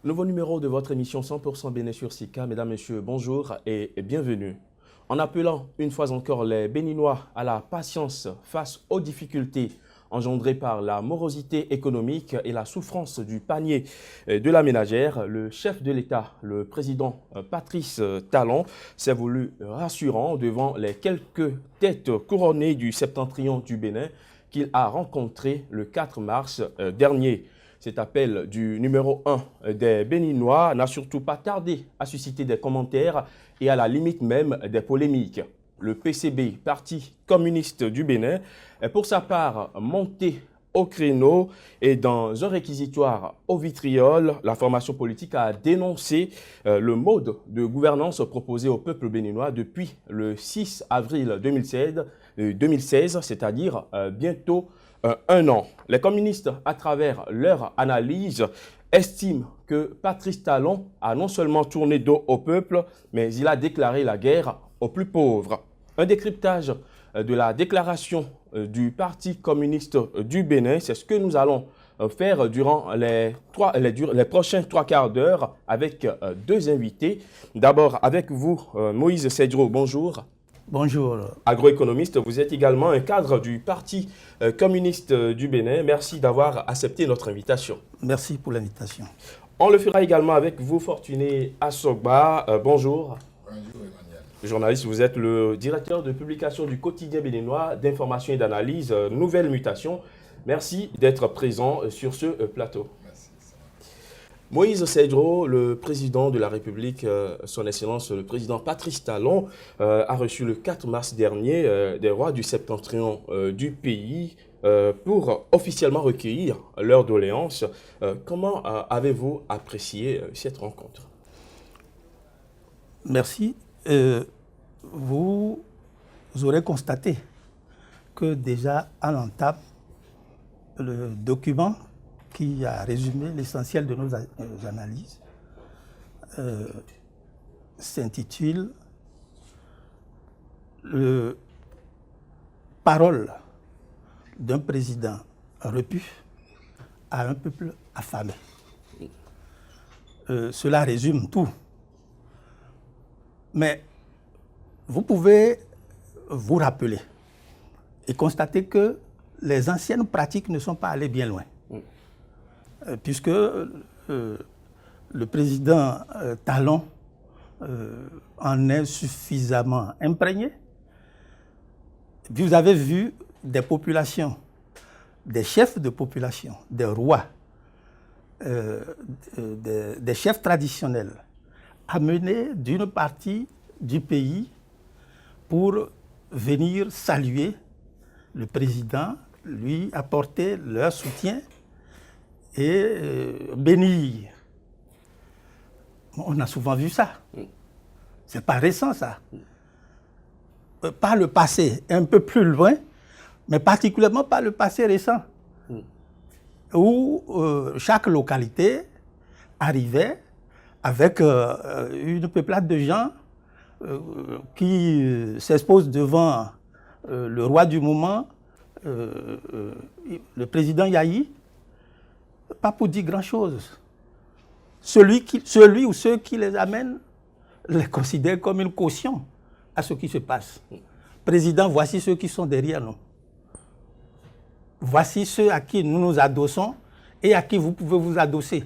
Nouveau numéro de votre émission 100% Bénin sur Sika. Mesdames, Messieurs, bonjour et bienvenue. En appelant une fois encore les Béninois à la patience face aux difficultés engendrées par la morosité économique et la souffrance du panier de la ménagère, le chef de l'État, le président Patrice Talon, s'est voulu rassurant devant les quelques têtes couronnées du septentrion du Bénin qu'il a rencontré le 4 mars dernier. Cet appel du numéro 1 des Béninois n'a surtout pas tardé à susciter des commentaires et à la limite même des polémiques. Le PCB, Parti communiste du Bénin, est pour sa part monté au créneau et dans un réquisitoire au vitriol, la formation politique a dénoncé le mode de gouvernance proposé au peuple béninois depuis le 6 avril 2016, c'est-à-dire bientôt un an. Les communistes, à travers leur analyse, estiment que Patrice Talon a non seulement tourné dos au peuple, mais il a déclaré la guerre aux plus pauvres. Un décryptage de la déclaration du Parti communiste du Bénin, c'est ce que nous allons faire durant les prochains 3/4 d'heure avec deux invités. D'abord avec vous, Moïse Sedro, bonjour. Bonjour. Agroéconomiste, vous êtes également un cadre du Parti communiste du Bénin. Merci d'avoir accepté notre invitation. Merci pour l'invitation. On le fera également avec vous, Fortuné Assogba. Bonjour. Bonjour Emmanuel. Journaliste, vous êtes le directeur de publication du quotidien béninois d'information et d'analyse Nouvelle Mutation. Merci d'être présent sur ce plateau. Merci. Moïse Sedro, le président de la République, son Excellence, le président Patrice Talon, a reçu le 4 mars dernier des rois du septentrion du pays pour officiellement recueillir leurs doléances. Comment avez-vous apprécié cette rencontre? Merci. Vous aurez constaté que déjà à l'entame, le document qui a résumé l'essentiel de nos analyses s'intitule « Parole d'un président repu à un peuple affamé ». Cela résume tout. Mais vous pouvez vous rappeler et constater que les anciennes pratiques ne sont pas allées bien loin. Puisque le président Talon en est suffisamment imprégné. Vous avez vu des populations, des chefs de population, des rois, des chefs traditionnels amenés d'une partie du pays pour venir saluer le président, lui apporter leur soutien et bénir. On a souvent vu ça. C'est pas récent, ça. Pas le passé, un peu plus loin, mais particulièrement pas le passé récent, où chaque localité arrivait avec une peuplade de gens qui s'exposent devant le roi du moment, le président Yahi, pas pour dire grand-chose. Celui ou ceux qui les amènent les considèrent comme une caution à ce qui se passe. Président, voici ceux qui sont derrière nous. Voici ceux à qui nous nous adossons et à qui vous pouvez vous adosser.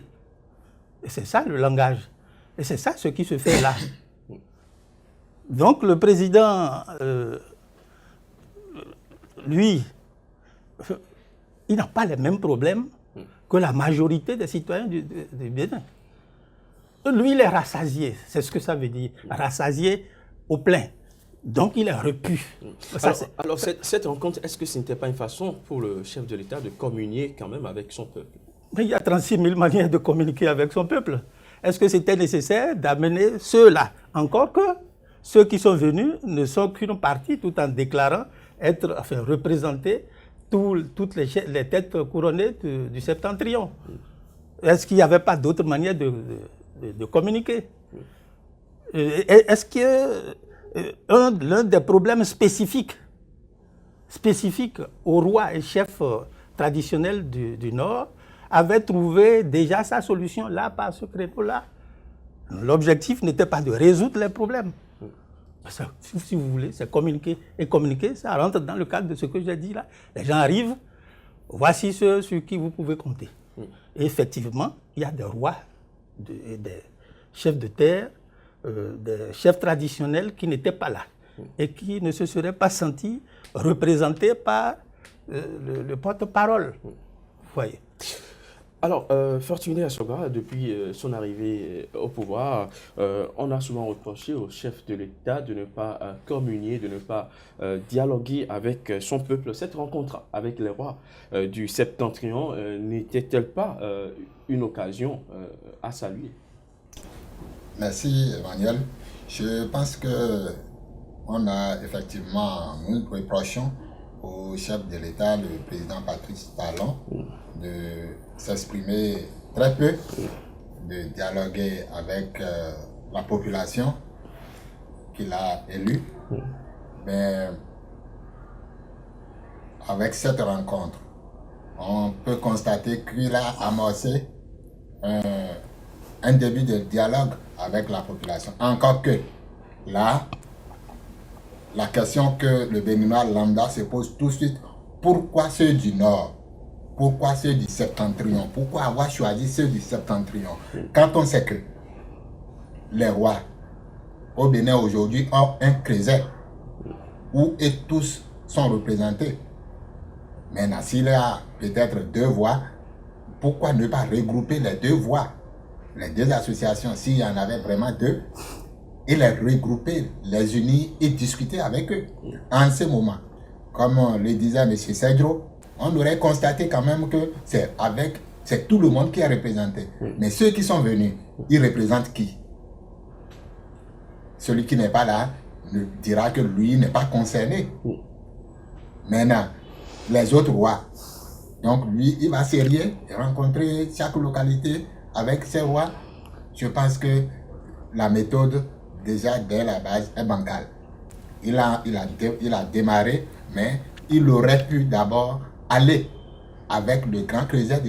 Et c'est ça le langage. Et c'est ça ce qui se fait là. Donc le président, lui, il n'a pas les mêmes problèmes que la majorité des citoyens du Bénin. Lui, il est rassasié, c'est ce que ça veut dire, rassasié au plein. Donc il est repu. Alors cette rencontre, est-ce que ce n'était pas une façon pour le chef de l'État de communier quand même avec son peuple? Mais il y a 36 000 manières de communiquer avec son peuple. Est-ce que c'était nécessaire d'amener ceux-là? Encore que ceux qui sont venus ne sont qu'une partie, tout en déclarant être, représenter toutes les têtes couronnées du septentrion. Est-ce qu'il n'y avait pas d'autre manière de communiquer? Est-ce que l'un des problèmes spécifiques aux rois et chefs traditionnels du Nord avait trouvé déjà sa solution là, par ce créneau-là. L'objectif n'était pas de résoudre les problèmes. Si vous voulez, c'est communiquer. Et communiquer, ça rentre dans le cadre de ce que j'ai dit là. Les gens arrivent, voici ceux sur qui vous pouvez compter. Et effectivement, il y a des rois, des chefs de terre, des chefs traditionnels qui n'étaient pas là et qui ne se seraient pas sentis représentés par le porte-parole. Vous voyez. Alors, Fortuné Asoga, depuis son arrivée au pouvoir, on a souvent reproché au chef de l'État de ne pas communier, de ne pas dialoguer avec son peuple. Cette rencontre avec les rois du Septentrion n'était-elle pas une occasion à saluer? Merci, Emmanuel. Je pense que on a effectivement, nous reprochons au chef de l'État, le président Patrice Talon, de s'exprimer très peu, de dialoguer avec la population qu'il a élue. Mais avec cette rencontre, on peut constater qu'il a amorcé un début de dialogue avec la population. Encore que là, la question que le Béninois lambda se pose tout de suite, pourquoi ceux du Nord? Pourquoi ceux du Septentrion? Pourquoi avoir choisi ceux du Septentrion? Quand on sait que les rois au Bénin aujourd'hui ont un creuset où tous sont représentés. Maintenant, s'il y a peut-être deux voix, pourquoi ne pas regrouper les deux voix, les deux associations, s'il y en avait vraiment deux, et les regrouper, les unir et discuter avec eux. En ce moment, comme le disait M. Cedro, on aurait constaté quand même que c'est tout le monde qui est représenté. Mais ceux qui sont venus, ils représentent qui? Celui qui n'est pas là dira que lui n'est pas concerné. Maintenant, les autres rois, donc lui, il va s'érier et rencontrer chaque localité avec ses rois. Je pense que la méthode, déjà dès la base, est bancale. Il a démarré, mais il aurait pu d'abord aller avec le grand creuset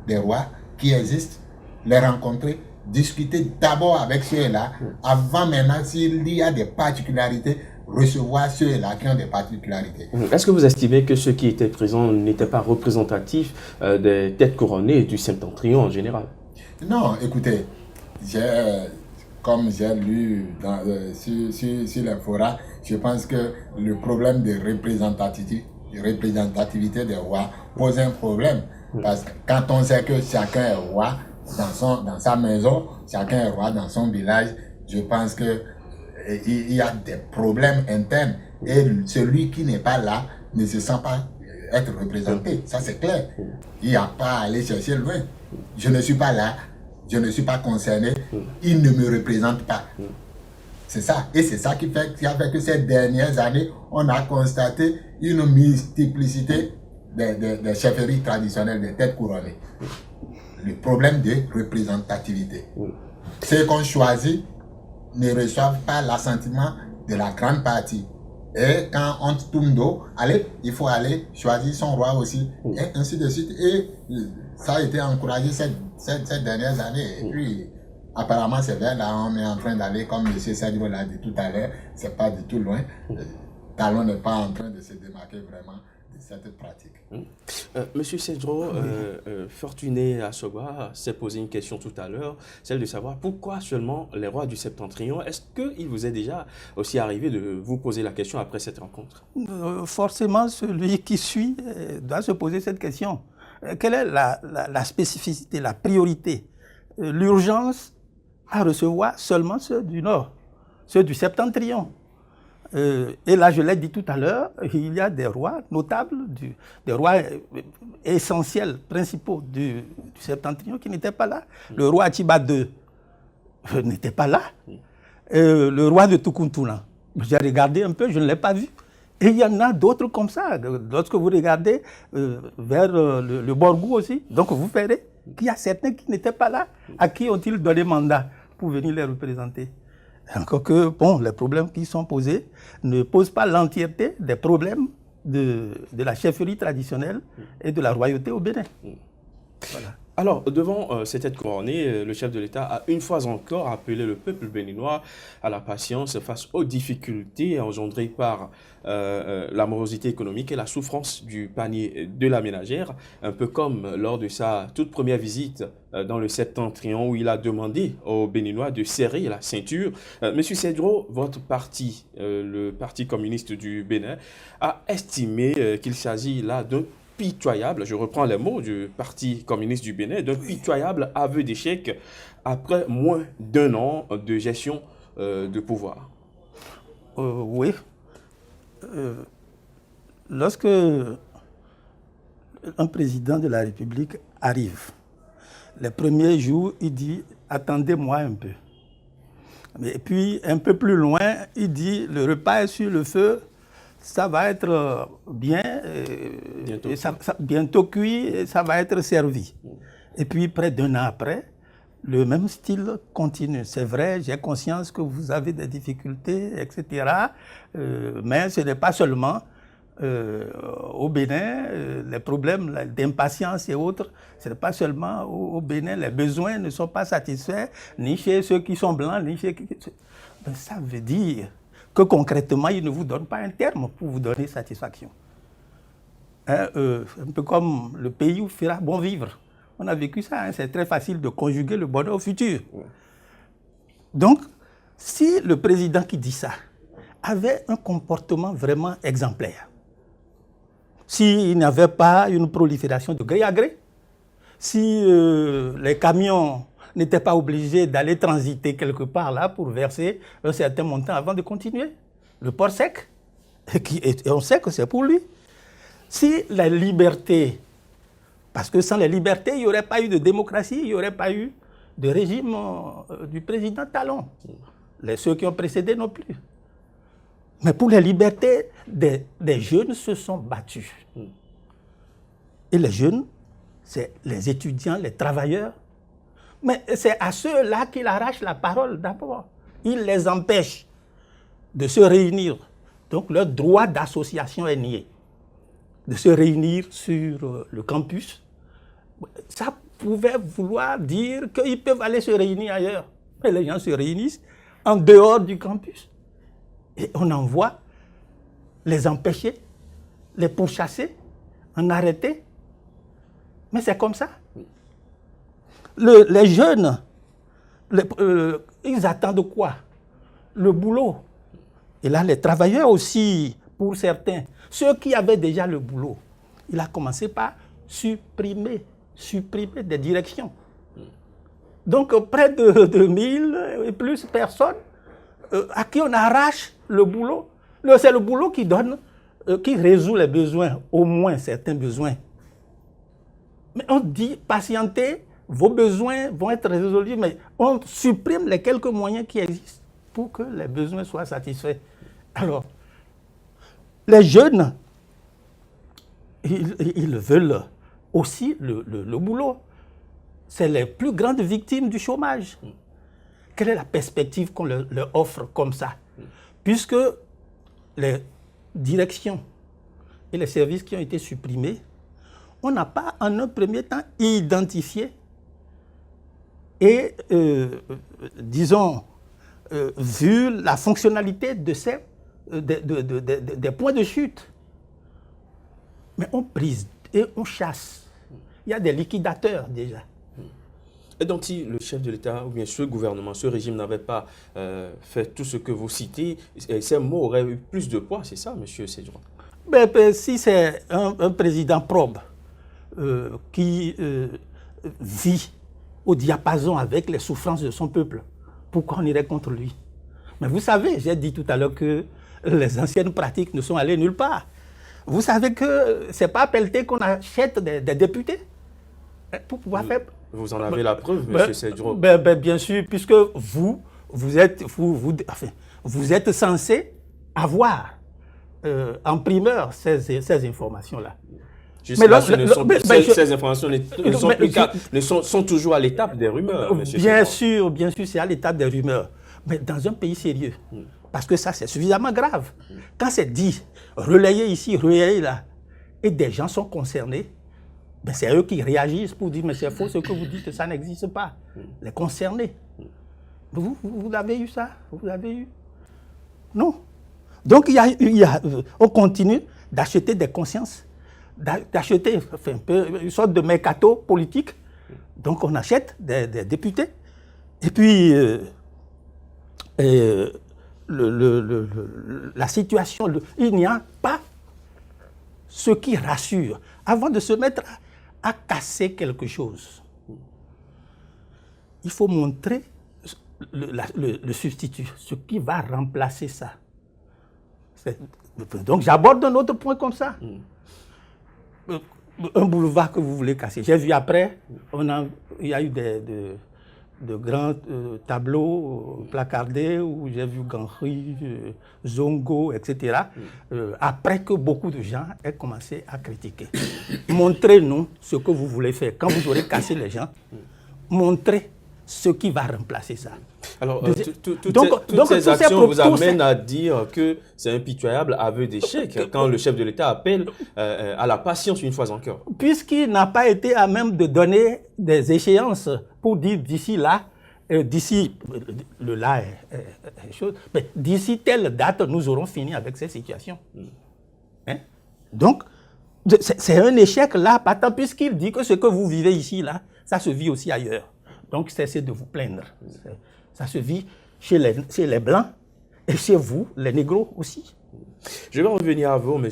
des rois qui existent, les rencontrer, discuter d'abord avec ceux-là, avant maintenant, s'il y a des particularités, recevoir ceux-là qui ont des particularités. Est-ce que vous estimez que ceux qui étaient présents n'étaient pas représentatifs des têtes couronnées du Septentrion en général? Non, écoutez, comme j'ai lu sur les forats, je pense que le problème de représentativité des rois pose un problème. Parce que quand on sait que chacun est roi dans sa maison, chacun est roi dans son village, je pense que il y a des problèmes internes. Et celui qui n'est pas là ne se sent pas être représenté. Ça, c'est clair. Il n'y a pas à aller chercher loin. Je ne suis pas là. Je ne suis pas concerné, il ne me représente pas. C'est ça. Et c'est ça qui a fait que ces dernières années, on a constaté une multiplicité des chefferies traditionnelles, des têtes couronnées. Le problème de représentativité. Ceux qu'on choisit ne reçoivent pas l'assentiment de la grande partie. Et quand on tourne dos, allez, il faut aller choisir son roi aussi. Et ainsi de suite. Et ça a été encouragé ces dernières années. Et puis, apparemment, c'est vers là, on est en train d'aller, comme M. Sadibou l'a dit tout à l'heure, c'est pas du tout loin. Talon n'est pas en train de se démarquer vraiment de cette pratique. Monsieur Cedro, Fortuné Asoga s'est posé une question tout à l'heure, celle de savoir pourquoi seulement les rois du Septentrion. Est-ce qu'il vous est déjà aussi arrivé de vous poser la question après cette rencontre? Forcément, celui qui suit doit se poser cette question. Quelle est la spécificité, la priorité, l'urgence à recevoir seulement ceux du Nord, ceux du Septentrion? Et là, je l'ai dit tout à l'heure, il y a des rois notables, des rois essentiels, principaux du Septentrion qui n'étaient pas là. Le roi Atiba II n'était pas là. Le roi de Tukuntuna, j'ai regardé un peu, je ne l'ai pas vu. Et il y en a d'autres comme ça. Lorsque vous regardez vers le Borgou aussi, donc vous verrez qu'il y a certains qui n'étaient pas là. À qui ont-ils donné mandat pour venir les représenter? Encore que, bon, les problèmes qui sont posés ne posent pas l'entièreté des problèmes de la chefferie traditionnelle et de la royauté au Bénin. Voilà. Alors, devant cette tête couronnée, le chef de l'État a une fois encore appelé le peuple béninois à la patience face aux difficultés engendrées par la morosité économique et la souffrance du panier de la ménagère, un peu comme lors de sa toute première visite dans le Septentrion où il a demandé aux Béninois de serrer la ceinture. Monsieur Cedro, votre parti, le Parti communiste du Bénin, a estimé qu'il s'agit là d'un pitoyable, je reprends les mots du Parti communiste du Bénin, d'un pitoyable aveu d'échec après moins d'un an de gestion de pouvoir. Oui. Lorsque un président de la République arrive, les premiers jours, il dit « attendez-moi un peu ». Et puis, un peu plus loin, il dit « le repas est sur le feu ». Ça va être bien, bientôt cuit, et ça va être servi. Et puis, près d'un an après, le même style continue. C'est vrai, j'ai conscience que vous avez des difficultés, etc. Mais ce n'est pas seulement au Bénin, les problèmes d'impatience et autres, ce n'est pas seulement au Bénin, les besoins ne sont pas satisfaits, ni chez ceux qui sont blancs, ni chez... Ben, ça veut dire que concrètement, il ne vous donne pas un terme pour vous donner satisfaction. Hein, un peu comme le pays où fera bon vivre. On a vécu ça, hein, c'est très facile de conjuguer le bonheur au futur. Donc, si le président qui dit ça avait un comportement vraiment exemplaire, s'il n'y avait pas une prolifération de gré à gré, si les camions n'était pas obligé d'aller transiter quelque part là pour verser un certain montant avant de continuer. Le port sec, et on sait que c'est pour lui. Si la liberté, parce que sans la liberté, il n'y aurait pas eu de démocratie, il n'y aurait pas eu de régime du président Talon. Ceux qui ont précédé non plus. Mais pour la liberté, des jeunes se sont battus. Et les jeunes, c'est les étudiants, les travailleurs. Mais c'est à ceux-là qu'il arrache la parole d'abord. Il les empêche de se réunir. Donc leur droit d'association est nié. De se réunir sur le campus. Ça pouvait vouloir dire qu'ils peuvent aller se réunir ailleurs. Mais les gens se réunissent en dehors du campus. Et on envoie les empêcher, les pourchasser, en arrêter. Mais c'est comme ça. Les jeunes, ils attendent quoi? Le boulot. Et là, les travailleurs aussi, pour certains, ceux qui avaient déjà le boulot, il a commencé par supprimer des directions. Donc, près de 1000 et plus personnes à qui on arrache le boulot. C'est le boulot qui donne, qui résout les besoins, au moins certains besoins. Mais on dit patientez, vos besoins vont être résolus, mais on supprime les quelques moyens qui existent pour que les besoins soient satisfaits. Alors, les jeunes, ils veulent aussi le boulot. C'est les plus grandes victimes du chômage. Quelle est la perspective qu'on leur offre comme ça? Puisque les directions et les services qui ont été supprimés, on n'a pas en un premier temps identifié et, disons, vu la fonctionnalité de des points de chute. Mais on brise et on chasse. Il y a des liquidateurs déjà. Et donc, si le chef de l'État, ou bien ce gouvernement, ce régime n'avait pas fait tout ce que vous citez, ces mots auraient eu plus de poids, c'est ça, monsieur Cedro? Si c'est un président probe qui vit au diapason avec les souffrances de son peuple, pourquoi on irait contre lui? Mais vous savez, j'ai dit tout à l'heure que les anciennes pratiques ne sont allées nulle part. Vous savez que ce n'est pas à Pelleté qu'on achète des députés pour pouvoir faire... Vous en avez la preuve, monsieur Cedro. Bien sûr, puisque vous êtes censé avoir en primeur ces informations-là. Jusqu'à ces informations sont toujours à l'étape des rumeurs, monsieur Cedro. Bien sûr, c'est à l'étape des rumeurs. Mais dans un pays sérieux, parce que ça, c'est suffisamment grave. Quand c'est dit, relayé ici, relayé là, et des gens sont concernés, ben c'est eux qui réagissent pour dire, mais c'est faux ce que vous dites, ça n'existe pas. Les concernés. Vous avez eu ça? Vous avez eu? Non. Donc, on continue d'acheter des consciences, d'acheter un peu une sorte de mercato politique. Donc, on achète des députés. Et puis, la situation, il n'y a pas ce qui rassure. Avant de se mettre à casser quelque chose, il faut montrer le substitut, ce qui va remplacer ça. Donc j'aborde un autre point comme ça. Un boulevard que vous voulez casser. J'ai vu après, il y a eu de grands tableaux placardés où j'ai vu Ganri, Zongo, etc. Après que beaucoup de gens aient commencé à critiquer. Montrez-nous ce que vous voulez faire. Quand vous aurez cassé les gens, montrez ce qui va remplacer ça. Alors, toutes ces actions vous amènent à dire que c'est un pitoyable aveu d'échec quand le chef de l'État appelle à la patience une fois encore. Puisqu'il n'a pas été à même de donner des échéances pour dire d'ici là, d'ici le là est chose, mais d'ici telle date, nous aurons fini avec cette situation. Hein? Donc, c'est un échec là, partant, puisqu'il dit que ce que vous vivez ici là, ça se vit aussi ailleurs. Donc, cessez de vous plaindre. Ça se vit chez les Blancs et chez vous, les Négros aussi. Je vais revenir à vous, M.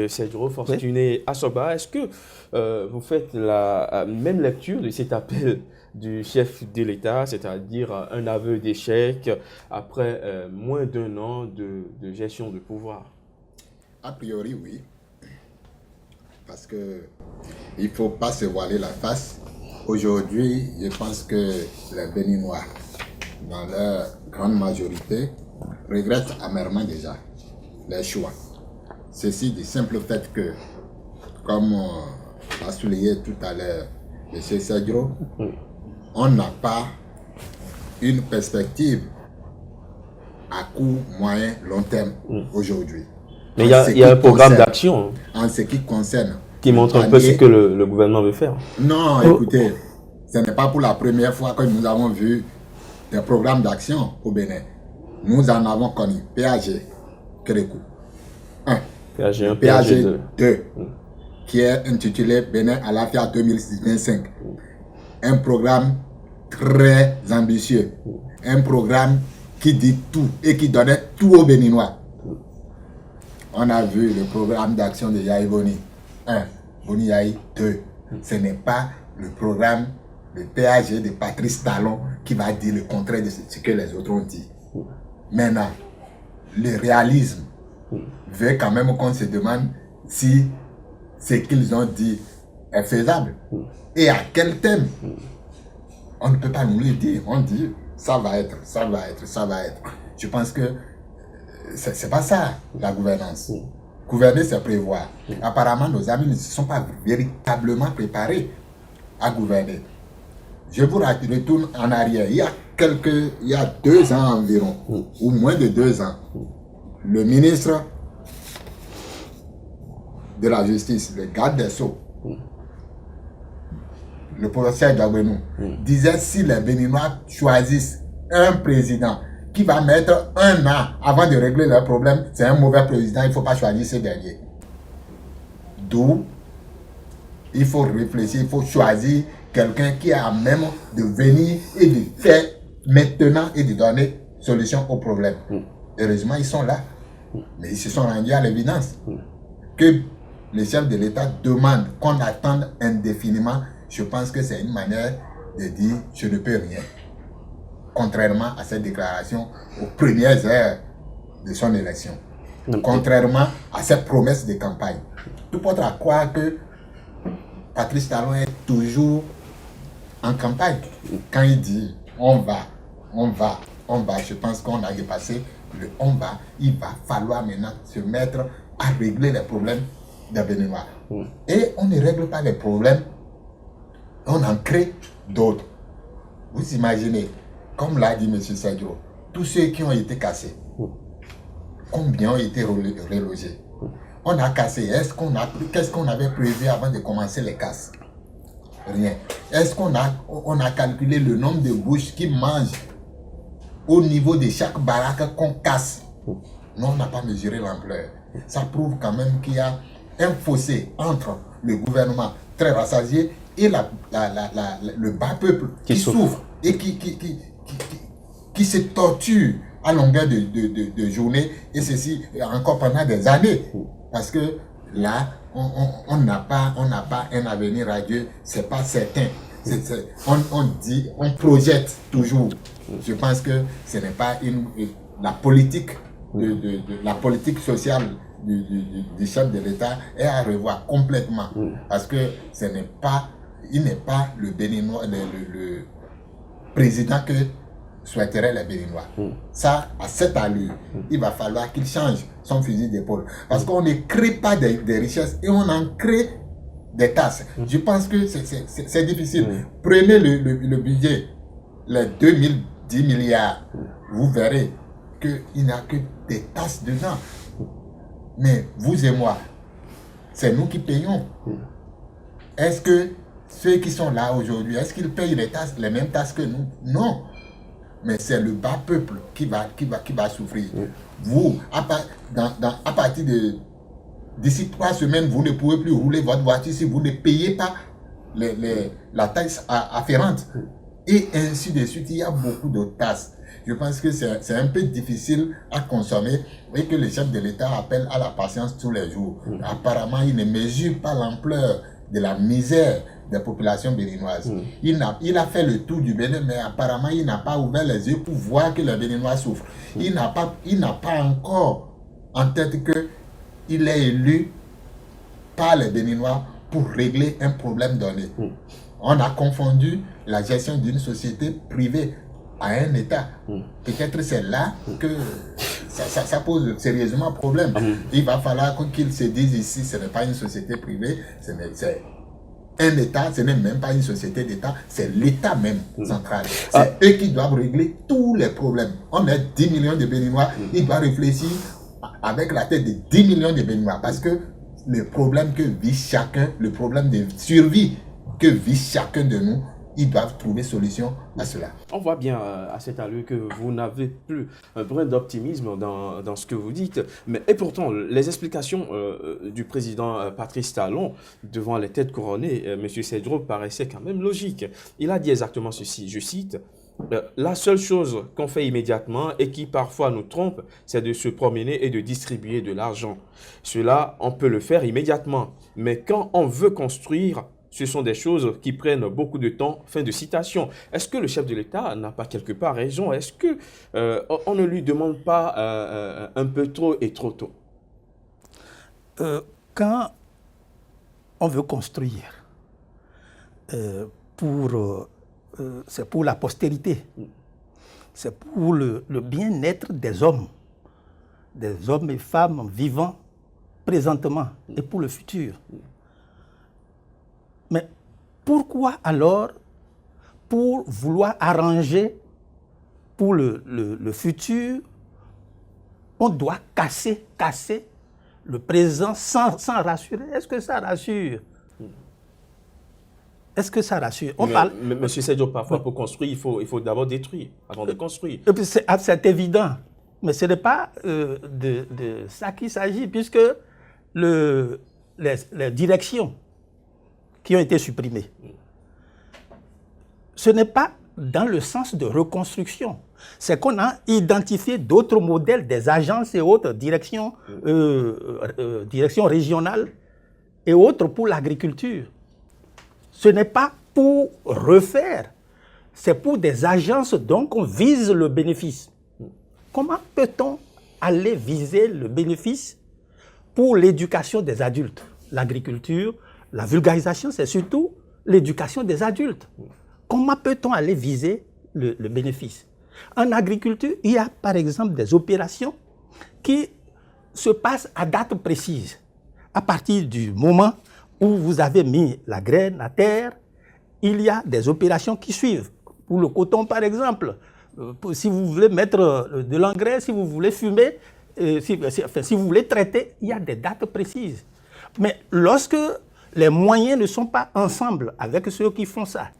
Sedjro Fortuné Assoba. Est-ce que vous faites la même lecture de cet appel du chef de l'État, c'est-à-dire un aveu d'échec après moins d'un an de gestion de pouvoir? A priori, oui. Parce qu'il ne faut pas se voiler la face. Aujourd'hui, je pense que les Béninois, dans leur grande majorité, regrettent amèrement déjà les choix. Ceci du simple fait que, comme l'a souligné tout à l'heure M. Sedjro, on n'a pas une perspective à court, moyen, long terme aujourd'hui. Mais il y a un programme d'action en ce qui concerne qui montre un peu ce que le gouvernement veut faire. Non, écoutez, ce n'est pas pour la première fois que nous avons vu des programmes d'action au Bénin. Nous en avons connu PAG, Kérékou 1, PAG 1, PAG 2, qui est intitulé Bénin à l'Afrique 2025. Un programme très ambitieux, un programme qui dit tout et qui donnait tout aux Béninois. On a vu le programme d'action de Yahi Boni 1, Boni Yahi 2. Ce n'est pas le programme de PAG de Patrice Talon qui va dire le contraire de ce que les autres ont dit. Maintenant, le réalisme veut quand même qu'on se demande si ce qu'ils ont dit est faisable. Et à quel thème? On ne peut pas nous le dire. On dit ça va être, ça va être, ça va être. Je pense que c'est pas ça la gouvernance. Gouverner, c'est prévoir. Apparemment, nos amis ne se sont pas véritablement préparés à gouverner. Je vous retourne en arrière. Il y a 2 ans environ, ou moins de 2 ans, le ministre de la Justice, le garde des Sceaux, le professeur Diabenou, disait si les Béninois choisissent un président qui va mettre 1 an avant de régler leurs problèmes, c'est un mauvais président, il ne faut pas choisir ce dernier. D'où il faut réfléchir, il faut choisir quelqu'un qui a à même de venir et de faire maintenant et de donner solution aux problèmes. Heureusement, ils sont là. Mais ils se sont rendus à l'évidence que le chef de l'État demande qu'on attende indéfiniment. Je pense que c'est une manière de dire je ne peux rien. Contrairement à cette déclaration aux premières heures de son élection. Contrairement à cette promesse de campagne. Tout porte à croire que Patrice Talon est toujours en campagne. Quand il dit on va, je pense qu'on a dépassé le on va. Il va falloir maintenant se mettre à régler les problèmes des Béninois. Et on ne règle pas les problèmes, on en crée d'autres. Vous imaginez, comme l'a dit M. Sedjro, tous ceux qui ont été cassés, combien ont été relogés? On a cassé, qu'est-ce qu'on avait prévu avant de commencer les casses? Rien. Est-ce qu'on a calculé le nombre de bouches qui mangent au niveau de chaque baraque qu'on casse? Non, on n'a pas mesuré l'ampleur. Ça prouve quand même qu'il y a un fossé entre le gouvernement très rassasié et le bas peuple qui souffre et qui se torture à longueur de journée, et ceci encore pendant des années. Parce que là, on n'a pas un avenir radieux, c'est pas certain. On projette toujours. Je pense que ce n'est pas la politique la politique sociale du chef de l'État est à revoir complètement. Parce que il n'est pas le Béninois, le président que souhaiteraient les Béninois. Ça, à cette allure, il va falloir qu'il change son fusil d'épaule. Parce qu'on ne crée pas des richesses et on en crée des tasses. Je pense que c'est difficile. Prenez le budget, les 2010 milliards, vous verrez qu'il n'y a que des tasses dedans. Mais vous et moi, c'est nous qui payons. Est-ce que ceux qui sont là aujourd'hui, est-ce qu'ils payent les mêmes tasses que nous? Non. Mais c'est le bas peuple qui va souffrir. Vous, à partir de d'ici 3 semaines, vous ne pouvez plus rouler votre voiture si vous ne payez pas la taxe afférente. Et ainsi de suite, il y a beaucoup de tasses. Je pense que c'est un peu difficile à consommer et que le chef de l'État appelle à la patience tous les jours. Apparemment, il ne mesure pas l'ampleur de la misère des populations béninoises. Il a fait le tour du Bénin, mais apparemment, il n'a pas ouvert les yeux pour voir que les Béninois souffrent. Il n'a pas encore en tête qu'il est élu par les Béninois pour régler un problème donné. On a confondu la gestion d'une société privée à un État. Peut-être c'est là que ça pose sérieusement problème. Il va falloir qu'ils se disent ici, ce n'est pas une société privée, c'est un État, ce n'est même pas une société d'État, c'est l'État même central. C'est eux qui doivent régler tous les problèmes. On est 10 millions de Béninois, ils doivent réfléchir avec la tête de 10 millions de Béninois, parce que le problème que vit chacun, le problème de survie que vit chacun de nous, ils doivent trouver solution à cela. On voit bien à cette allure que vous n'avez plus un brin d'optimisme dans ce que vous dites. Et pourtant, les explications du président Patrice Talon devant les têtes couronnées, M. Cedro, paraissaient quand même logiques. Il a dit exactement ceci, je cite, « La seule chose qu'on fait immédiatement et qui parfois nous trompe, c'est de se promener et de distribuer de l'argent. Cela, on peut le faire immédiatement. Mais quand on veut construire, ce sont des choses qui prennent beaucoup de temps. » Fin de citation. Est-ce que le chef de l'État n'a pas quelque part raison? Est-ce que on ne lui demande pas un peu trop et trop tôt? Quand on veut construire, c'est pour la postérité, c'est pour le bien-être des hommes et femmes vivants présentement et pour le futur. Mais pourquoi alors, pour vouloir arranger pour le futur, on doit casser le présent sans rassurer? Est-ce que ça rassure? Est-ce que ça rassure? Mais M. Cedro, parfois, pour construire, il faut d'abord détruire avant de construire. C'est évident. Mais ce n'est pas de ça qu'il s'agit, puisque les directions qui ont été supprimées, ce n'est pas dans le sens de reconstruction. C'est qu'on a identifié d'autres modèles, des agences et autres directions régionales et autres pour l'agriculture. Ce n'est pas pour refaire, c'est pour des agences, donc on vise le bénéfice. Comment peut-on aller viser le bénéfice pour l'éducation des adultes? L'agriculture, la vulgarisation, c'est surtout l'éducation des adultes. Comment peut-on aller viser le bénéfice? En agriculture, il y a par exemple des opérations qui se passent à date précise. À partir du moment où vous avez mis la graine à terre, il y a des opérations qui suivent. Pour le coton, par exemple, si vous voulez mettre de l'engrais, si vous voulez fumer, si vous voulez traiter, il y a des dates précises. Mais lorsque les moyens ne sont pas ensemble avec ceux qui font ça.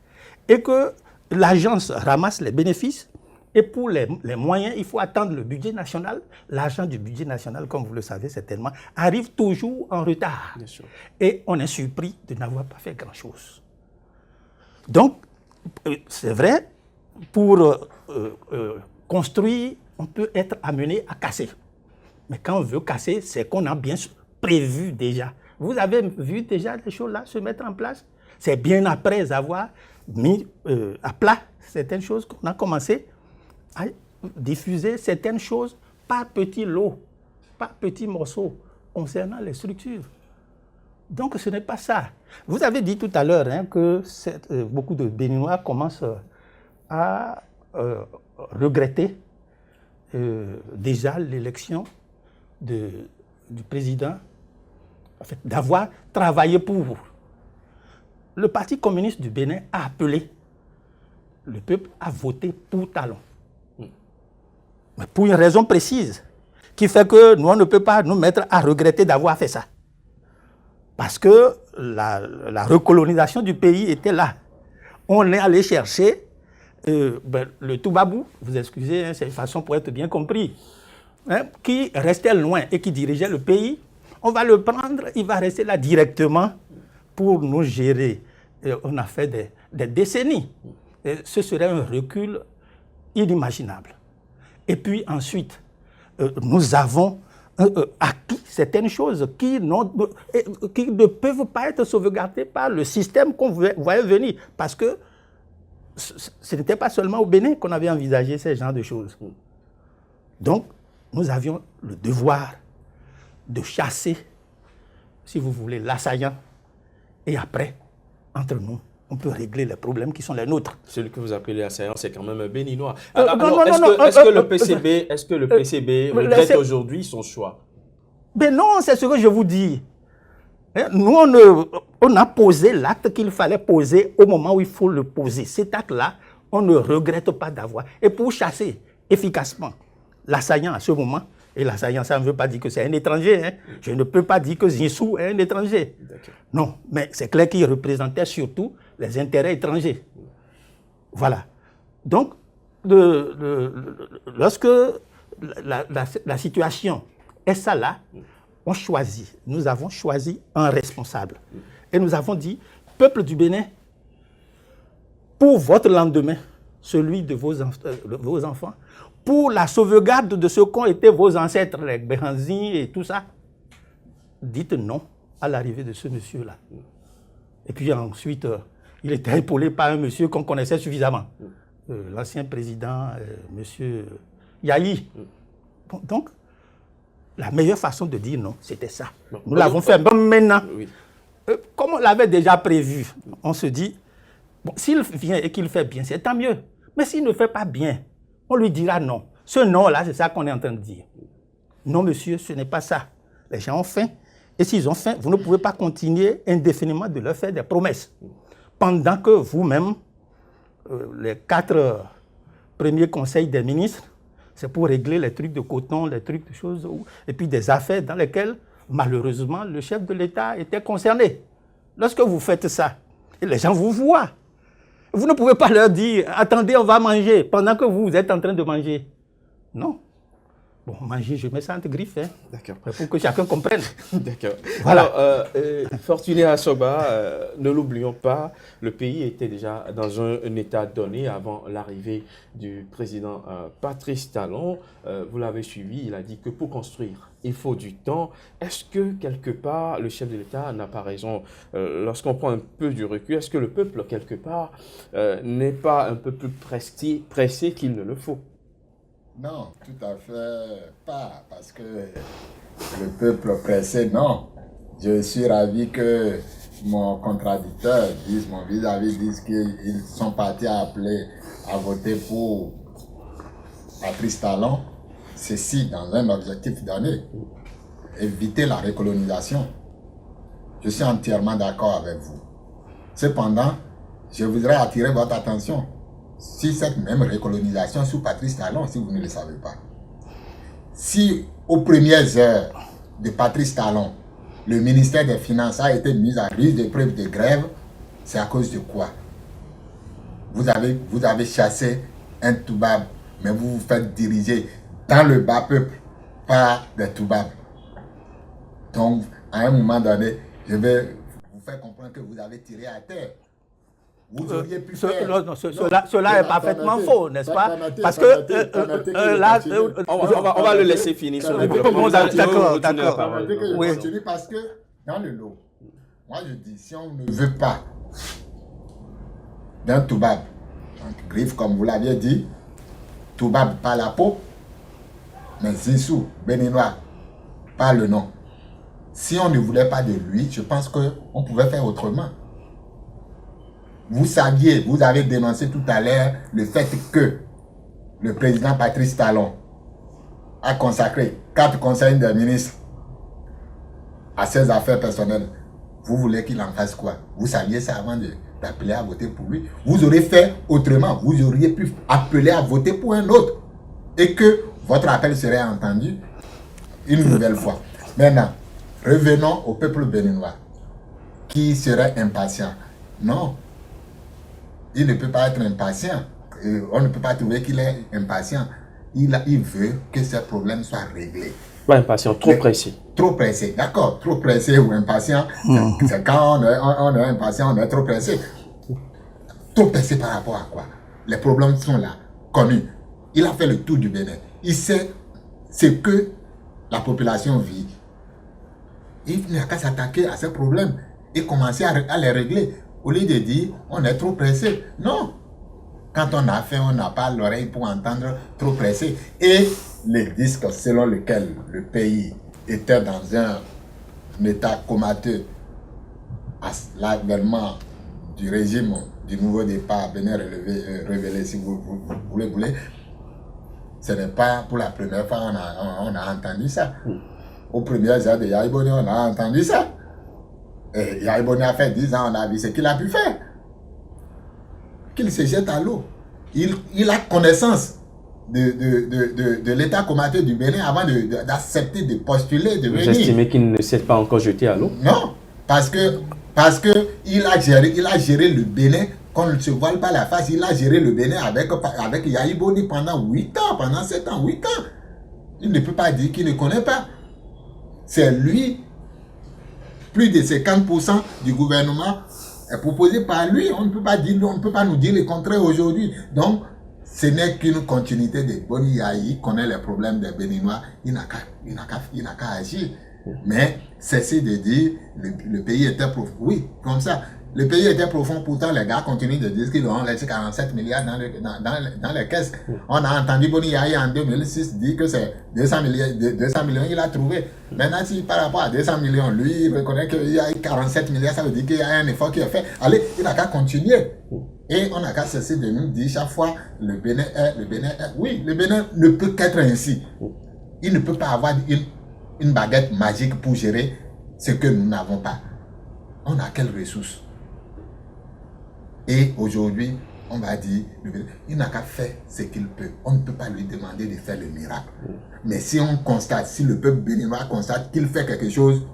Et que l'agence ramasse les bénéfices. Et pour les moyens, il faut attendre le budget national. L'argent du budget national, comme vous le savez certainement, arrive toujours en retard. Bien sûr. Et on est surpris de n'avoir pas fait grand-chose. Donc, c'est vrai, pour construire, on peut être amené à casser. Mais quand on veut casser, c'est qu'on a bien prévu déjà. Vous avez vu déjà les choses-là se mettre en place. C'est bien après avoir mis à plat certaines choses qu'on a commencé à diffuser certaines choses par petits lots, par petits morceaux, concernant les structures. Donc ce n'est pas ça. Vous avez dit tout à l'heure que beaucoup de Béninois commencent à regretter déjà l'élection du président, en fait, d'avoir travaillé pour vous. Le Parti communiste du Bénin a appelé le peuple à voter pour Talon. Mais pour une raison précise, qui fait que nous, on ne peut pas nous mettre à regretter d'avoir fait ça. Parce que la recolonisation du pays était là. On est allé chercher le Toubabou, vous excusez, c'est une façon pour être bien compris, qui restait loin et qui dirigeait le pays. On va le prendre, il va rester là directement pour nous gérer. On a fait des décennies. Et ce serait un recul inimaginable. Et puis ensuite, nous avons acquis certaines choses qui ne peuvent pas être sauvegardées par le système qu'on voyait venir. Parce que ce n'était pas seulement au Bénin qu'on avait envisagé ce genre de choses. Donc, nous avions le devoir de chasser, si vous voulez, l'assaillant. Et après, entre nous, on peut régler les problèmes qui sont les nôtres. Celui que vous appelez assaillant, c'est quand même un béninois. Est-ce que le PCB regrette aujourd'hui son choix? Mais non, c'est ce que je vous dis. Nous, on a posé l'acte qu'il fallait poser au moment où il faut le poser. Cet acte-là, on ne regrette pas d'avoir. Et pour chasser efficacement l'assaillant à ce moment, et l'assaillant, ça ne veut pas dire que c'est un étranger. Je ne peux pas dire que Zinsou est un étranger. Non, mais c'est clair qu'il représentait surtout les intérêts étrangers. Voilà. Donc, lorsque la situation est ça là, on choisit. Nous avons choisi un responsable. Et nous avons dit, peuple du Bénin, pour votre lendemain, celui de vos enfants, pour la sauvegarde de ce qu'ont été vos ancêtres, les Béhanzin et tout ça, dites non à l'arrivée de ce monsieur-là. Et puis ensuite, il était épaulé par un monsieur qu'on connaissait suffisamment. L'ancien président, monsieur Yahi. Bon, donc, la meilleure façon de dire non, c'était ça. Nous l'avons fait. Bon, maintenant, comme on l'avait déjà prévu, on se dit, bon, s'il vient et qu'il fait bien, c'est tant mieux. Mais s'il ne fait pas bien, on lui dira non. Ce non-là, c'est ça qu'on est en train de dire. Non, monsieur, ce n'est pas ça. Les gens ont faim. Et s'ils ont faim, vous ne pouvez pas continuer indéfiniment de leur faire des promesses. Pendant que vous-même, les 4 premiers conseils des ministres, c'est pour régler les trucs de coton, les trucs de choses, et puis des affaires dans lesquelles, malheureusement, le chef de l'État était concerné. Lorsque vous faites ça, les gens vous voient. Vous ne pouvez pas leur dire, attendez, on va manger, pendant que vous êtes en train de manger. Non. Bon, manger, je mets ça entre griffes, D'accord. Pour que chacun comprenne. D'accord. Voilà. Alors, Fortuné Assoba, ne l'oublions pas, le pays était déjà dans un état donné avant l'arrivée du président Patrice Talon. Vous l'avez suivi, il a dit que pour construire, il faut du temps. Est-ce que, quelque part, le chef de l'État n'a pas raison? Lorsqu'on prend un peu du recul, est-ce que le peuple, quelque part, n'est pas un peu plus pressé qu'il ne le faut? Non, tout à fait pas, parce que le peuple pressé, non. Je suis ravi que mon contradicteur dise, mon vis-à-vis dise qu'ils sont partis à appeler à voter pour Patrice Talon. Ceci dans un objectif donné, éviter la recolonisation. Je suis entièrement d'accord avec vous. Cependant, je voudrais attirer votre attention sur cette même recolonisation sous Patrice Talon, si vous ne le savez pas. Si aux premières heures de Patrice Talon, le ministère des Finances a été mis à rude épreuve de grève, c'est à cause de quoi? Vous avez chassé un Toubab, mais vous vous faites diriger dans le bas peuple par des Toubabs. Donc, à un moment donné, je vais vous faire comprendre que vous avez tiré à terre. Vous auriez pu faire... Cela est parfaitement faux, n'est-ce pas? Parce que là... On va le laisser finir. D'accord. Oui. Parce que dans le lot, moi je dis, si on ne veut pas d'un Toubab, griffe comme vous l'aviez dit, Toubab pas la peau, mais Zissou, béninois, pas le nom. Si on ne voulait pas de lui, je pense qu'on pouvait faire autrement. Vous saviez, vous avez dénoncé tout à l'heure le fait que le président Patrice Talon a consacré 4 conseils des ministres à ses affaires personnelles. Vous voulez qu'il en fasse quoi? Vous saviez ça avant d'appeler à voter pour lui. Vous auriez fait autrement. Vous auriez pu appeler à voter pour un autre. Et que votre appel serait entendu une nouvelle fois. Maintenant, revenons au peuple béninois qui serait impatient. Non. Il ne peut pas être impatient. On ne peut pas trouver qu'il est impatient. Il veut que ces problèmes soient réglés. Pas impatient, trop pressé. Trop pressé, d'accord. Trop pressé ou impatient, c'est quand on est impatient, on est trop pressé. Trop pressé par rapport à quoi? Les problèmes sont là, connus. Il a fait le tour du Bénin. Il sait ce que la population vit. Il n'a qu'à s'attaquer à ces problèmes et commencer à les régler. Au lieu de dire, on est trop pressé. Non. Quand on a faim, on n'a pas l'oreille pour entendre trop pressé. Et les disques selon lesquels le pays était dans un état comateux à l'avènement du régime du nouveau départ, venez révéler si vous voulez. Ce n'est pas pour la première fois on a entendu ça. Aux premières heures de Yahya Boni, on a entendu ça. Et Yahya Boni a fait 10 ans, on a vu ce qu'il a pu faire. Qu'il se jette à l'eau. Il a connaissance de l'état comateux du Bénin avant d'accepter de postuler, de venir. Vous estimez qu'il ne s'est pas encore jeté à l'eau? Non, parce que il a géré le Bénin, qu'on ne se voile pas la face, il a géré le Bénin avec Yahya Boni pendant 8 ans, pendant 7 ans, 8 ans. Il ne peut pas dire qu'il ne connaît pas. C'est lui, plus de 50% du gouvernement est proposé par lui. On ne peut pas nous dire le contraire aujourd'hui. Donc, ce n'est qu'une continuité de Boni Yahya. Il connaît les problèmes des Béninois. Il n'a qu'à agir. Mais cessez de dire le pays était profond. Oui, comme ça. Le pays était profond, pourtant les gars continuent de dire qu'ils ont laissé 47 milliards dans les caisses. On a entendu Boni Yahya en 2006 dire que c'est 200 millions il a trouvé. Maintenant, si par rapport à 200 millions, lui, il reconnaît qu'il y a 47 milliards, ça veut dire qu'il y a un effort qui est fait. Allez, il n'a qu'à continuer. Et on n'a qu'à cesser de nous dire chaque fois, le Bénin est. Oui, le Bénin ne peut qu'être ainsi. Il ne peut pas avoir une baguette magique pour gérer ce que nous n'avons pas. On a quelles ressources? Et aujourd'hui, on va dire, il n'a qu'à faire ce qu'il peut. On ne peut pas lui demander de faire le miracle. Mais si on constate, si le peuple béninois constate qu'il fait quelque chose,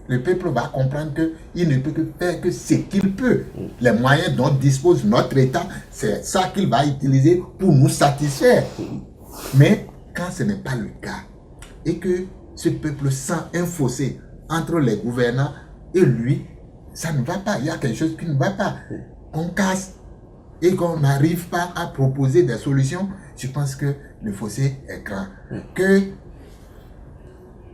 le peuple va comprendre qu'il ne peut que faire que ce qu'il peut. Les moyens dont dispose notre État, c'est ça qu'il va utiliser pour nous satisfaire. Mais quand ce n'est pas le cas, et que ce peuple sent un fossé entre les gouvernants et lui, ça ne va pas. Il y a quelque chose qui ne va pas. On casse et qu'on n'arrive pas à proposer des solutions, je pense que le fossé est grand. Que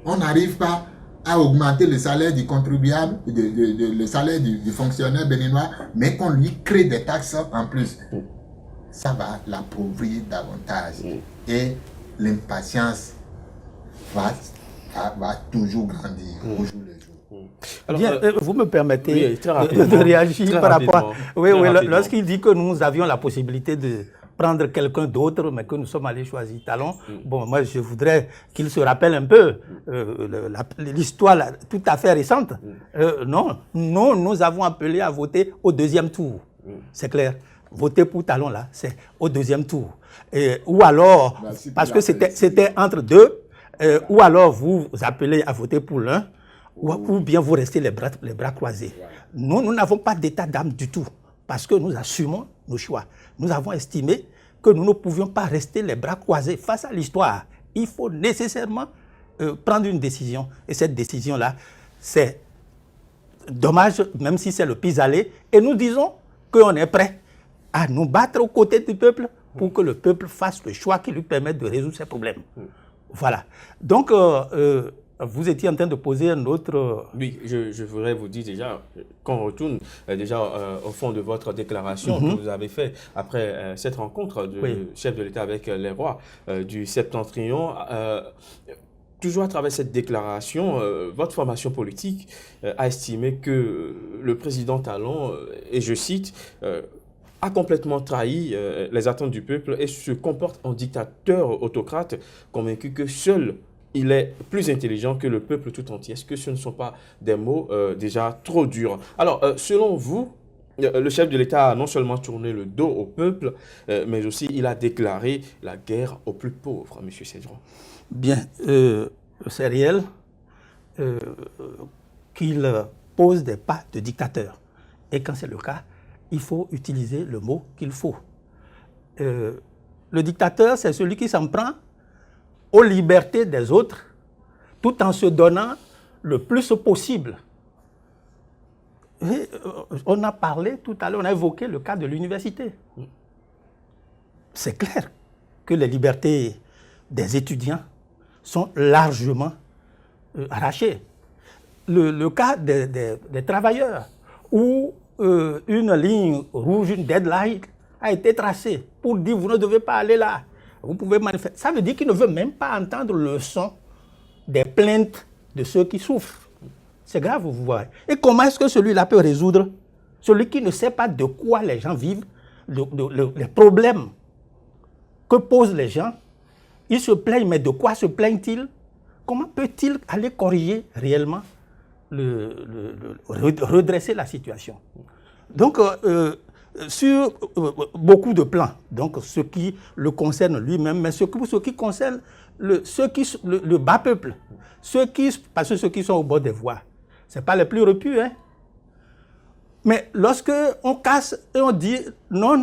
on n'arrive pas à augmenter le salaire du contribuable, le salaire du fonctionnaire béninois, mais qu'on lui crée des taxes en plus. Ça va l'appauvrir davantage. Et l'impatience va toujours grandir au jour le jour. Alors, bien, vous me permettez de réagir par rapport... Oui, lorsqu'il dit que nous avions la possibilité de prendre quelqu'un d'autre, mais que nous sommes allés choisir Talon, bon, moi je voudrais qu'il se rappelle un peu l'histoire tout à fait récente. Non, nous avons appelé à voter au deuxième tour. C'est clair. Voter pour Talon, là, c'est au deuxième tour. Ou alors, parce que c'était entre deux, ou alors vous appelez à voter pour l'un, ou bien vous restez les bras croisés. Nous n'avons pas d'état d'âme du tout, parce que nous assumons nos choix. Nous avons estimé que nous ne pouvions pas rester les bras croisés face à l'histoire. Il faut nécessairement prendre une décision. Et cette décision-là, c'est dommage, même si c'est le pis-aller. Et nous disons qu'on est prêt à nous battre aux côtés du peuple pour que le peuple fasse le choix qui lui permette de résoudre ses problèmes. Voilà. Donc, vous étiez en train de poser un autre... Oui, je voudrais vous dire déjà qu'on retourne déjà au fond de votre déclaration que vous avez faite après cette rencontre du chef de l'État avec les rois du Septentrion. Toujours à travers cette déclaration, votre formation politique a estimé que le président Talon, et je cite, a complètement trahi les attentes du peuple et se comporte en dictateur autocrate, convaincu que seul il est plus intelligent que le peuple tout entier. Est-ce que ce ne sont pas des mots déjà trop durs? Alors, selon vous, le chef de l'État a non seulement tourné le dos au peuple, mais aussi il a déclaré la guerre aux plus pauvres, M. Cedron. Bien, c'est réel qu'il pose des pas de dictateur. Et quand c'est le cas, il faut utiliser le mot qu'il faut. Le dictateur, c'est celui qui s'en prend aux libertés des autres, tout en se donnant le plus possible. Et, on a parlé tout à l'heure, on a évoqué le cas de l'université. C'est clair que les libertés des étudiants sont largement arrachées. Le cas des travailleurs, où une ligne rouge, une deadline a été tracée pour dire vous ne devez pas aller là, vous pouvez manifester. Ça veut dire qu'il ne veut même pas entendre le son des plaintes de ceux qui souffrent. C'est grave, vous voyez. Et comment est-ce que celui-là peut résoudre? Celui qui ne sait pas de quoi les gens vivent, les problèmes que posent les gens, ils se plaignent, mais de quoi se plaignent-ils? Comment peut-il aller corriger réellement, redresser la situation? Donc, sur beaucoup de plans, donc ce qui le concerne lui-même, mais ce qui concerne le bas peuple, parce que ceux qui sont au bord des voies, ce n'est pas les plus repus. Hein. Mais lorsque on casse et on dit non,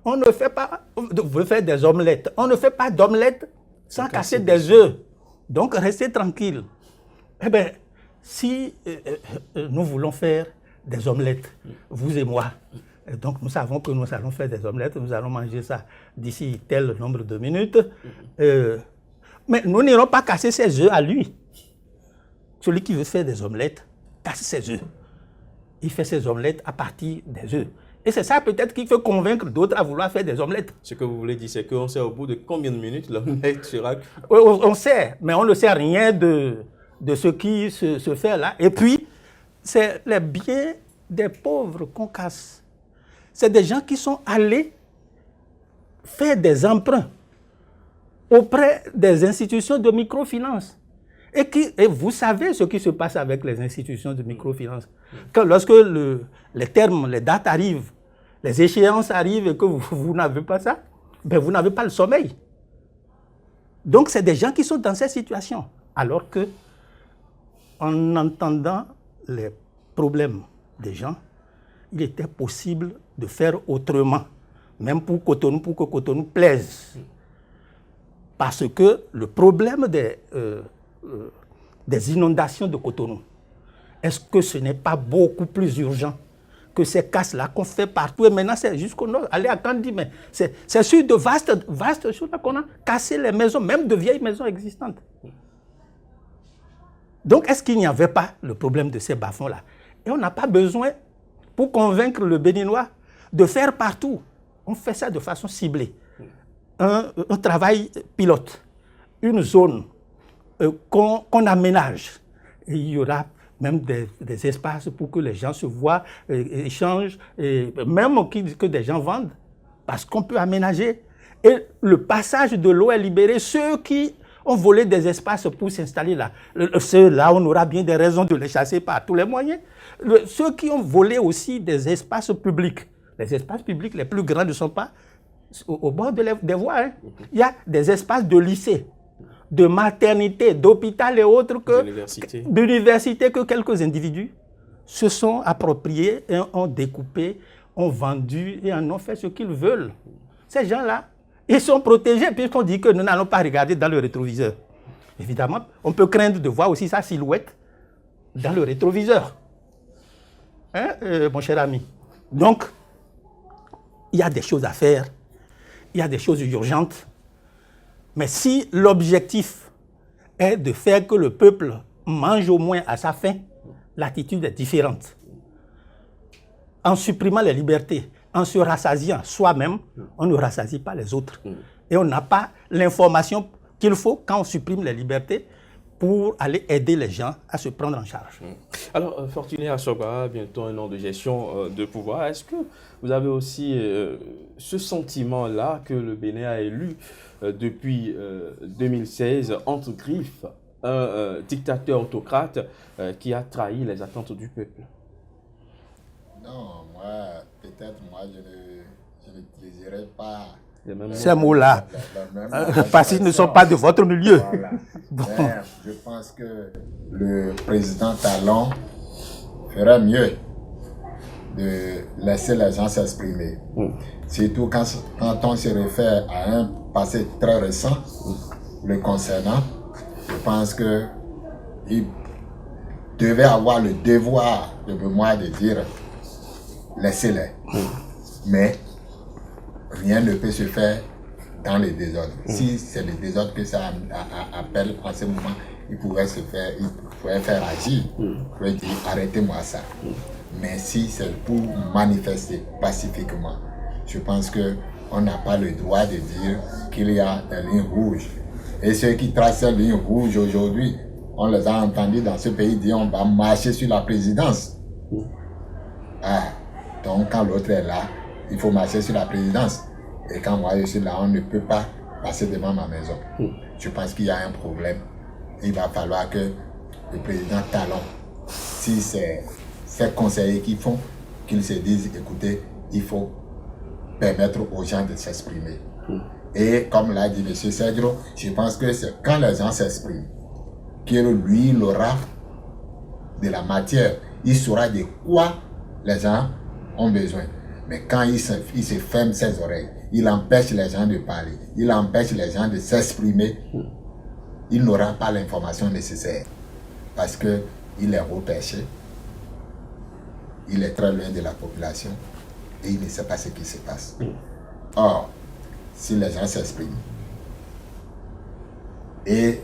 on ne fait pas, vous voulez faire des omelettes, on ne fait pas d'omelettes sans casser des œufs. Donc restez tranquille. Eh bien, si nous voulons faire des omelettes, vous et moi, et donc nous savons que nous allons faire des omelettes, nous allons manger ça d'ici tel nombre de minutes, mais nous n'irons pas casser ses œufs à lui. Celui qui veut faire des omelettes, casse ses œufs. Il fait ses omelettes à partir des œufs. Et c'est ça peut-être qui fait convaincre d'autres à vouloir faire des omelettes. Ce que vous voulez dire, c'est qu'on sait au bout de combien de minutes l'omelette sera... On sait, mais on ne sait rien de ce qui se fait là. Et puis, c'est les biens des pauvres qu'on casse. C'est des gens qui sont allés faire des emprunts auprès des institutions de microfinance. Et vous savez ce qui se passe avec les institutions de microfinance. Lorsque les termes, les dates arrivent, les échéances arrivent et que vous n'avez pas ça, ben vous n'avez pas le sommeil. Donc c'est des gens qui sont dans cette situation. Alors que, en entendant les problèmes des gens, il était possible de faire autrement, même pour que Cotonou plaise. Parce que le problème des inondations de Cotonou, est-ce que ce n'est pas beaucoup plus urgent que ces casses-là qu'on fait partout? Et maintenant, c'est jusqu'au nord, aller à Kandi, mais c'est sur de vastes choses qu'on a cassé les maisons, même de vieilles maisons existantes. Donc, est-ce qu'il n'y avait pas le problème de ces bas-fonds-là? Et on n'a pas besoin, pour convaincre le Béninois, de faire partout. On fait ça de façon ciblée. Un travail pilote, une zone qu'on aménage. Et il y aura même des espaces pour que les gens se voient, échangent, et même que des gens vendent, parce qu'on peut aménager. Et le passage de l'eau est libéré. Ceux qui ont volé des espaces pour s'installer là, ceux-là, on aura bien des raisons de les chasser par tous les moyens. Ceux qui ont volé aussi des espaces publics, les espaces publics les plus grands ne sont pas au bord des voies. Hein. Il y a des espaces de lycée. de maternité, d'hôpital et autres d'université que quelques individus se sont appropriés et ont découpé, ont vendu et en ont fait ce qu'ils veulent. Ces gens-là, ils sont protégés puisqu'on dit que nous n'allons pas regarder dans le rétroviseur. Évidemment, on peut craindre de voir aussi sa silhouette dans le rétroviseur. Hein, mon cher ami? Donc, il y a des choses à faire, il y a des choses urgentes. Mais si l'objectif est de faire que le peuple mange au moins à sa faim, l'attitude est différente. En supprimant les libertés, en se rassasiant soi-même, on ne rassasie pas les autres. Et on n'a pas l'information qu'il faut quand on supprime les libertés pour aller aider les gens à se prendre en charge. Alors, Fortuné Asogba, bientôt un an de gestion de pouvoir, est-ce que vous avez aussi ce sentiment-là que le Bénin a élu depuis 2016 entre griffes un dictateur autocrate qui a trahi les attentes du peuple? Non, peut-être moi, je n'utiliserai pas ces mots-là, parce qu'ils ne sont pas de votre milieu. Voilà. Bon. Je pense que le président Talon ferait mieux de laisser les gens s'exprimer. Surtout quand on se réfère à un passé très récent le concernant. Je pense qu'il devait avoir le devoir de mémoire de dire laissez-les. Mais rien ne peut se faire dans le désordre. Si c'est le désordre que ça appelle en ce moment, il pouvait faire agir. Il pouvait dire arrêtez-moi ça. Mais si c'est pour manifester pacifiquement, je pense qu'on n'a pas le droit de dire qu'il y a des lignes rouges. Et ceux qui tracent ces lignes rouges aujourd'hui, on les a entendus dans ce pays dire on va marcher sur la présidence. Donc quand l'autre est là, il faut marcher sur la présidence. Et quand moi je suis là, on ne peut pas passer devant ma maison. Je pense qu'il y a un problème. Il va falloir que le président Talon, si c'est ces conseillers qui font, qu'ils se disent, écoutez, il faut permettre aux gens de s'exprimer. Et comme l'a dit M. Cedro, je pense que c'est quand les gens s'expriment, que lui, il aura de la matière. Il saura de quoi les gens ont besoin. Mais quand il se ferme ses oreilles, il empêche les gens de parler, il empêche les gens de s'exprimer, il n'aura pas l'information nécessaire. Parce qu'il est repêché, il est très loin de la population et il ne sait pas ce qui se passe. Or, si les gens s'expriment et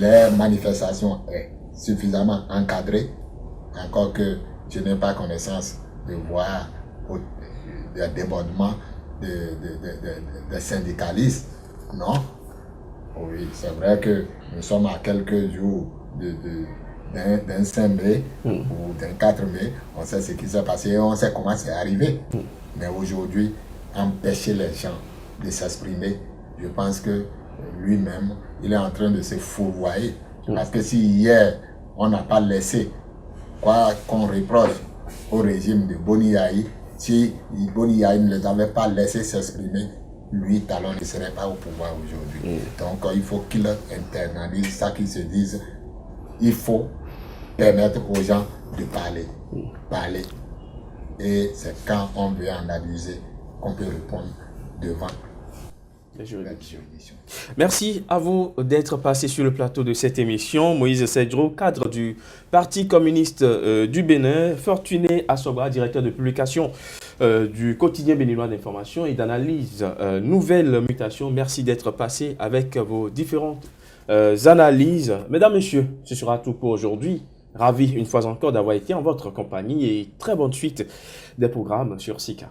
leur manifestation est suffisamment encadrée, encore que je n'ai pas connaissance de voir des débordements de syndicalistes, non? Oui, c'est vrai que nous sommes à quelques jours d'un 5 mai ou d'un 4 mai, on sait ce qui s'est passé et on sait comment c'est arrivé. Mais aujourd'hui, empêcher les gens de s'exprimer, je pense que lui-même, il est en train de se fourvoyer. Parce que si hier, on n'a pas laissé quoi qu'on reproche au régime de Boni Yayi, si Boni Yayi ne les avait pas laissés s'exprimer, lui, Talon ne serait pas au pouvoir aujourd'hui. Donc, il faut qu'il internalise ça, qu'il se dise, il faut permettre aux gens de parler. Parler. Et c'est quand on veut en abuser qu'on peut répondre devant la juridiction. Merci à vous d'être passé sur le plateau de cette émission. Moïse Cedro, cadre du Parti communiste du Bénin. Fortuné Asogba, directeur de publication du quotidien béninois d'information et d'analyse Nouvelles Mutations. Merci d'être passé avec vos différentes analyses. Mesdames, Messieurs, ce sera tout pour aujourd'hui. Ravi une fois encore d'avoir été en votre compagnie et très bonne suite des programmes sur Sika.